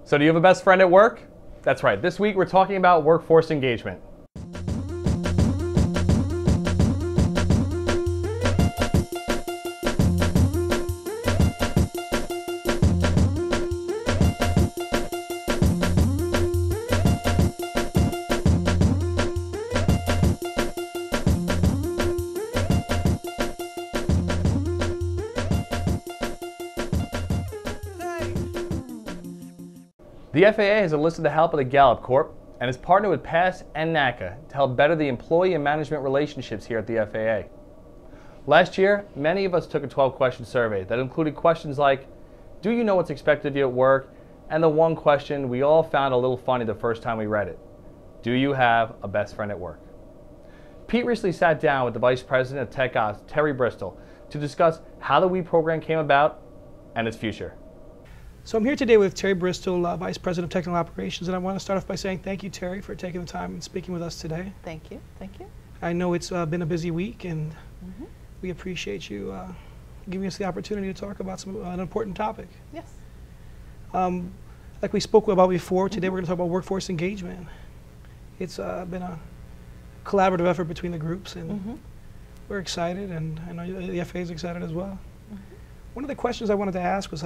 So do you have a best friend at work? That's right, this week we're talking about workforce engagement. The FAA has enlisted the help of the Gallup Corp and has partnered with PASS and NACA to help better the employee and management relationships here at the FAA. Last year, many of us took a 12-question survey that included questions like, do you know what's expected of you at work? And the one question we all found a little funny the first time we read it, do you have a best friend at work? Pete recently sat down with the Vice President of Tech Ops, Teri Bristol, to discuss how the WE program came about and its future. So I'm here today with Teri Bristol, Vice President of Technical Operations, and I want to start off by saying thank you, Teri, for taking the time and speaking with us today. Thank you. Thank you. I know it's been a busy week, and we appreciate you giving us the opportunity to talk about an important topic. Yes. Like we spoke about before, today we're going to talk about workforce engagement. It's been a collaborative effort between the groups, and we're excited, and I know the FAA is excited as well. One of the questions I wanted to ask was,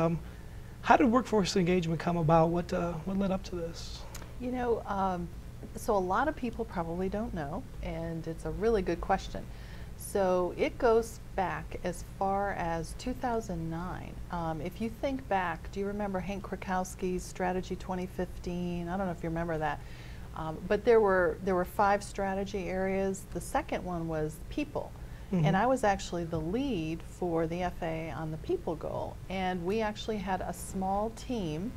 how did workforce engagement come about? What led up to this? You know, so a lot of people probably don't know, and it's a really good question. So it goes back as far as 2009. If you think back, do you remember Hank Krakowski's Strategy 2015? I don't know if you remember that. But there were 5 strategy areas. The second one was people. And I was actually the lead for the FAA on the people goal. And we actually had a small team,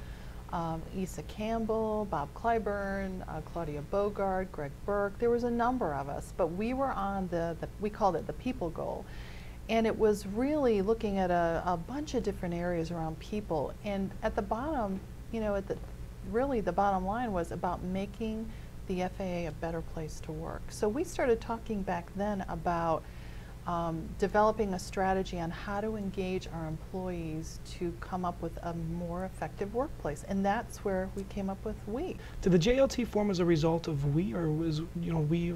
Issa Campbell, Bob Clyburn, Claudia Bogard, Greg Burke. There was a number of us, but we were on we called it the people goal. And it was really looking at a bunch of different areas around people. And at the bottom, you know, really the bottom line was about making the FAA a better place to work. So we started talking back then about developing a strategy on how to engage our employees to come up with a more effective workplace, and that's where we came up with WE. Did the JLT form as a result of WE, or was WE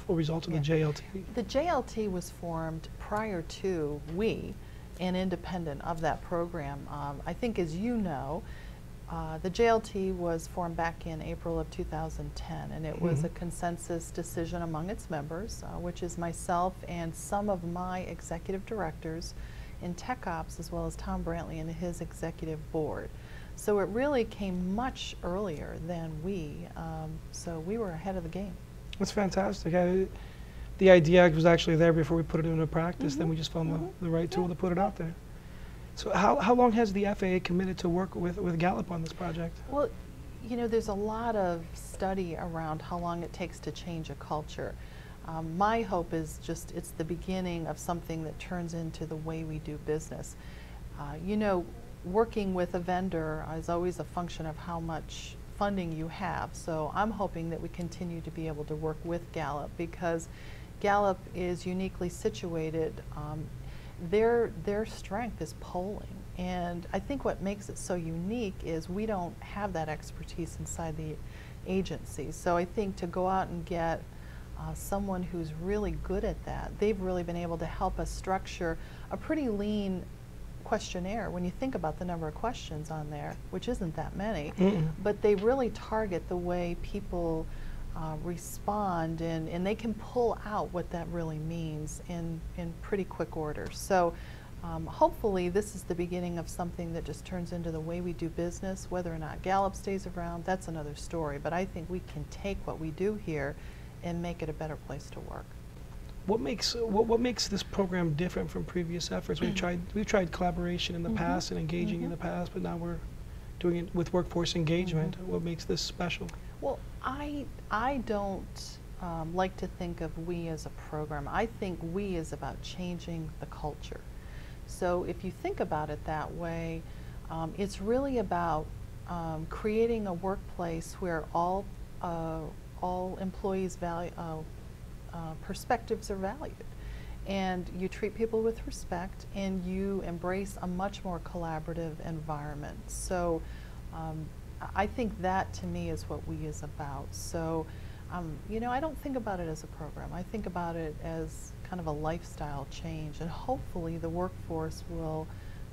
a result of the JLT? The JLT was formed prior to WE and independent of that program. I think, as you know, the JLT was formed back in April of 2010, and it was a consensus decision among its members, which is myself and some of my executive directors in Tech Ops, as well as Tom Brantley and his executive board. So it really came much earlier than so we were ahead of the game. That's fantastic. The idea was actually there before we put it into practice, then we just found the right tool to put it out there. So how long has the FAA committed to work with Gallup on this project? Well, you know, there's a lot of study around how long it takes to change a culture. My hope is just it's the beginning of something that turns into the way we do business. You know, working with a vendor is always a function of how much funding you have. So I'm hoping that we continue to be able to work with Gallup, because Gallup is uniquely situated. Their strength is polling, and I think what makes it so unique is we don't have that expertise inside the agency. So I think to go out and get someone who's really good at that, they've really been able to help us structure a pretty lean questionnaire when you think about the number of questions on there, which isn't that many, but they really target the way people respond, and they can pull out what that really means in pretty quick order. So hopefully this is the beginning of something that just turns into the way we do business. Whether or not Gallup stays around, that's another story, but I think we can take what we do here and make it a better place to work. What makes this program different from previous efforts? We've tried collaboration in the past and engaging in the past, but now we're doing it with workforce engagement. What makes this special? Well, I don't like to think of WE as a program. I think WE is about changing the culture. So if you think about it that way, it's really about creating a workplace where all employees' perspectives are valued, and you treat people with respect, and you embrace a much more collaborative environment. So I think that to me is what we is about. So, you know, I don't think about it as a program. I think about it as kind of a lifestyle change, and hopefully the workforce will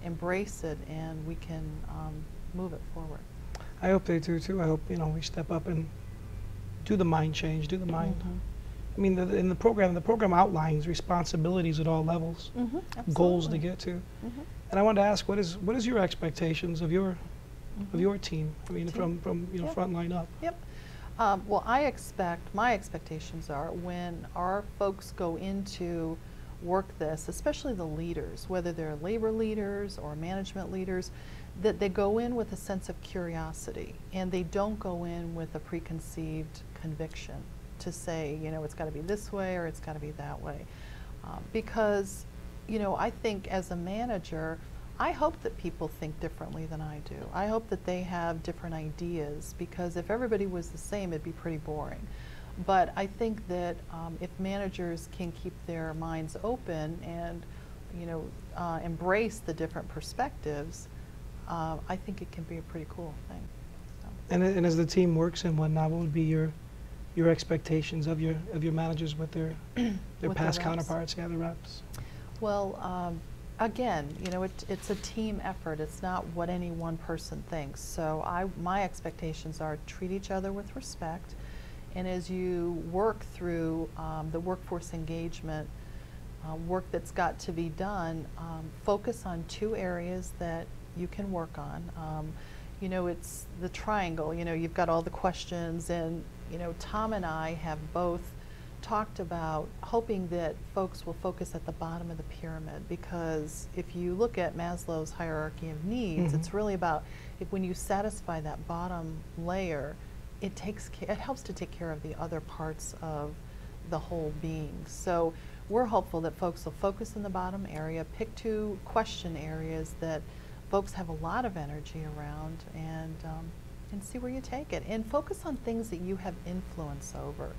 embrace it and we can move it forward. I hope they do too. I hope, you know, we step up and do the mind change, do the mind. I mean, in the program outlines responsibilities at all levels, goals to get to. And I wanted to ask, what is your expectations of your team? I mean, from you know, frontline up. Yep. Well, my expectations are when our folks go into work this, especially the leaders, whether they're labor leaders or management leaders, that they go in with a sense of curiosity and they don't go in with a preconceived conviction to say, you know, it's got to be this way or it's got to be that way. Because, you know, I think as a manager, I hope that people think differently than I do. I hope that they have different ideas, because if everybody was the same, it'd be pretty boring. But I think that if managers can keep their minds open and, you know, embrace the different perspectives, I think it can be a pretty cool thing. So. And as the team works and whatnot, what would be your expectations of your managers with their with past the counterparts, the reps? Well, again, you know, it's a team effort. It's not what any one person thinks. So my expectations are treat each other with respect, and as you work through the workforce engagement work that's got to be done, focus on 2 areas that you can work on. You know, it's the triangle. You know, you've got all the questions, and you know, Tom and I have both talked about hoping that folks will focus at the bottom of the pyramid, because if you look at Maslow's hierarchy of needs, it's really about when you satisfy that bottom layer, it helps to take care of the other parts of the whole being. So we're hopeful that folks will focus in the bottom area, pick 2 question areas that folks have a lot of energy around, and see where you take it, and focus on things that you have influence over.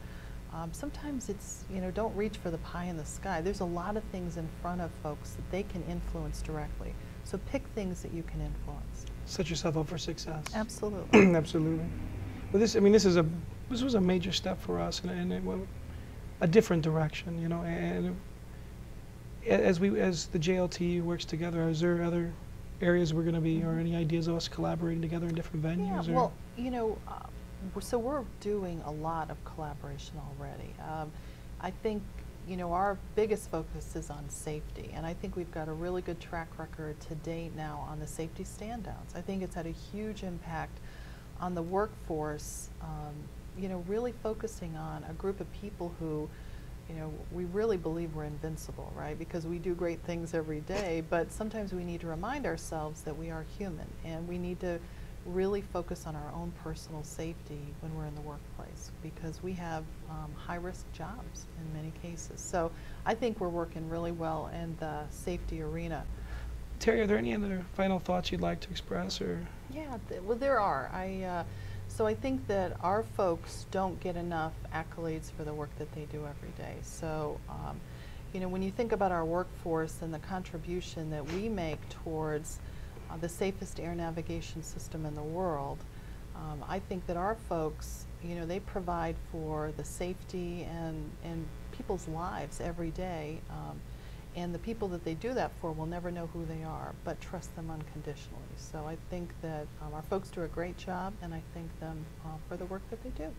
Sometimes it's, you know, don't reach for the pie in the sky. There's a lot of things in front of folks that they can influence directly. So pick things that you can influence. Set yourself up for success. Absolutely. Absolutely. Well, this was a major step for us, and it went a different direction, you know. And as the JLT works together, is there other areas we're going to be, or any ideas of us collaborating together in different venues? Yeah, well, you know, so we're doing a lot of collaboration already. I think, you know, our biggest focus is on safety, and I think we've got a really good track record to date now on the safety stand-downs. I think it's had a huge impact on the workforce, you know, really focusing on a group of people who, you know, we really believe we're invincible, right? Because we do great things every day, but sometimes we need to remind ourselves that we are human, and we need to really focus on our own personal safety when we're in the workplace, because we have high-risk jobs in many cases. So I think we're working really well in the safety arena. Teri, are there any other final thoughts you'd like to express? Or? Yeah, well, there are. So I think that our folks don't get enough accolades for the work that they do every day. So, you know, when you think about our workforce and the contribution that we make towards the safest air navigation system in the world, I think that our folks, you know, they provide for the safety and people's lives every day. And the people that they do that for will never know who they are, but trust them unconditionally. So I think that our folks do a great job, and I thank them for the work that they do.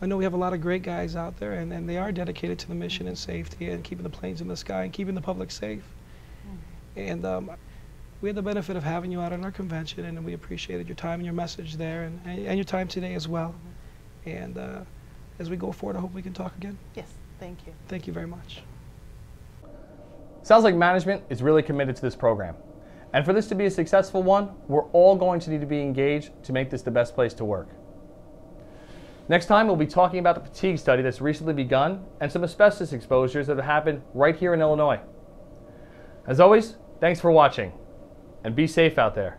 I know we have a lot of great guys out there, and they are dedicated to the mission and safety and keeping the planes in the sky and keeping the public safe. And we had the benefit of having you out at our convention, and we appreciated your time and your message there, and your time today as well. And as we go forward, I hope we can talk again. Yes, thank you. Thank you very much. Sounds like management is really committed to this program. And for this to be a successful one, we're all going to need to be engaged to make this the best place to work. Next time, we'll be talking about the fatigue study that's recently begun and some asbestos exposures that have happened right here in Illinois. As always, thanks for watching, and be safe out there.